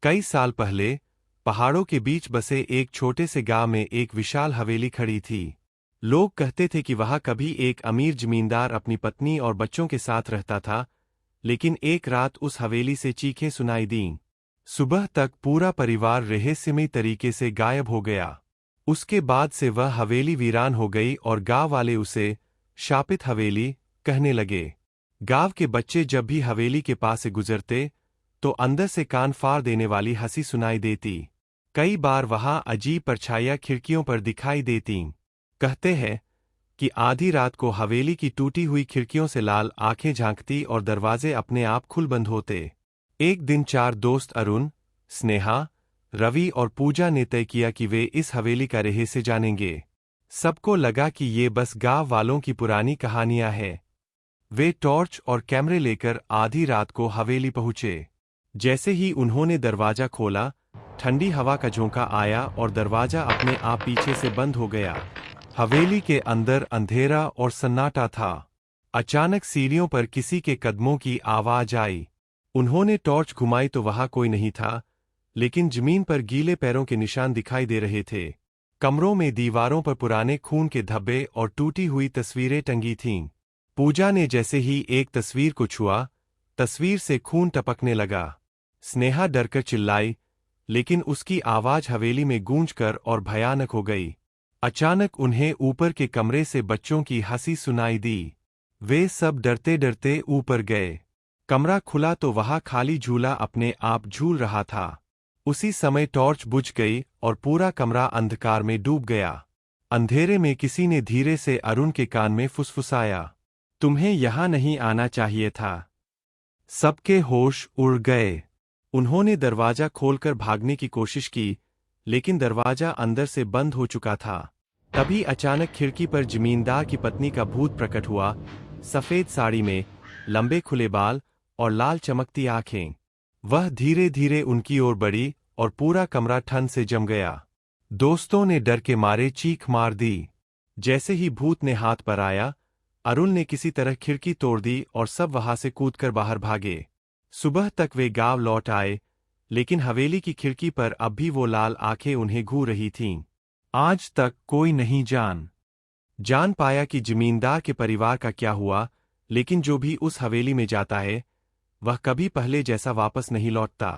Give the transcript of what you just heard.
कई साल पहले पहाड़ों के बीच बसे एक छोटे से गांव में एक विशाल हवेली खड़ी थी। लोग कहते थे कि वहां कभी एक अमीर जमींदार अपनी पत्नी और बच्चों के साथ रहता था, लेकिन एक रात उस हवेली से चीखें सुनाई दीं। सुबह तक पूरा परिवार रहस्यमयी तरीके से गायब हो गया। उसके बाद से वह हवेली वीरान हो गई और गांव वाले उसे शापित हवेली कहने लगे। गांव के बच्चे जब भी हवेली के पास से गुजरते तो अंदर से कान फाड़ देने वाली हंसी सुनाई देती। कई बार वहां अजीब परछाइयां खिड़कियों पर दिखाई देतीं। कहते हैं कि आधी रात को हवेली की टूटी हुई खिड़कियों से लाल आंखें झांकती और दरवाजे अपने आप खुल बंद होते। एक दिन 4 दोस्त अरुण, स्नेहा, रवि और पूजा ने तय किया कि वे इस हवेली का रहस्य जानेंगे। सबको लगा कि ये बस गांव वालों की पुरानी कहानियां हैं। वे टॉर्च और कैमरे लेकर आधी रात को हवेली पहुंचे। जैसे ही उन्होंने दरवाजा खोला, ठंडी हवा का झोंका आया और दरवाजा अपने आप पीछे से बंद हो गया। हवेली के अंदर अंधेरा और सन्नाटा था। अचानक सीढ़ियों पर किसी के कदमों की आवाज आई। उन्होंने टॉर्च घुमाई तो वहां कोई नहीं था, लेकिन जमीन पर गीले पैरों के निशान दिखाई दे रहे थे। कमरों में दीवारों पर पुराने खून के धब्बे और टूटी हुई तस्वीरें टंगी थीं। पूजा ने जैसे ही एक तस्वीर को छुआ, तस्वीर से खून टपकने लगा। स्नेहा डरकर चिल्लाई, लेकिन उसकी आवाज हवेली में गूंजकर और भयानक हो गई। अचानक उन्हें ऊपर के कमरे से बच्चों की हंसी सुनाई दी। वे सब डरते डरते ऊपर गए। कमरा खुला तो वहां खाली झूला अपने आप झूल रहा था। उसी समय टॉर्च बुझ गई और पूरा कमरा अंधकार में डूब गया। अंधेरे में किसी ने धीरे से अरुण के कान में फुसफुसाया, तुम्हें यहां नहीं आना चाहिए था। सबके होश उड़ गए। उन्होंने दरवाजा खोलकर भागने की कोशिश की, लेकिन दरवाजा अंदर से बंद हो चुका था। तभी अचानक खिड़की पर जमींदार की पत्नी का भूत प्रकट हुआ, सफेद साड़ी में, लंबे खुले बाल और लाल चमकती आंखें। वह धीरे धीरे उनकी ओर बढ़ी और पूरा कमरा ठंड से जम गया। दोस्तों ने डर के मारे चीख मार दी। जैसे ही भूत ने हाथ पर आया, अरुण ने किसी तरह खिड़की तोड़ दी और सब वहां से कूदकर बाहर भागे। सुबह तक वे गांव लौट आए, लेकिन हवेली की खिड़की पर अब भी वो लाल आंखें उन्हें घूर रही थीं। आज तक कोई नहीं जान पाया कि जमींदार के परिवार का क्या हुआ, लेकिन जो भी उस हवेली में जाता है, वह कभी पहले जैसा वापस नहीं लौटता।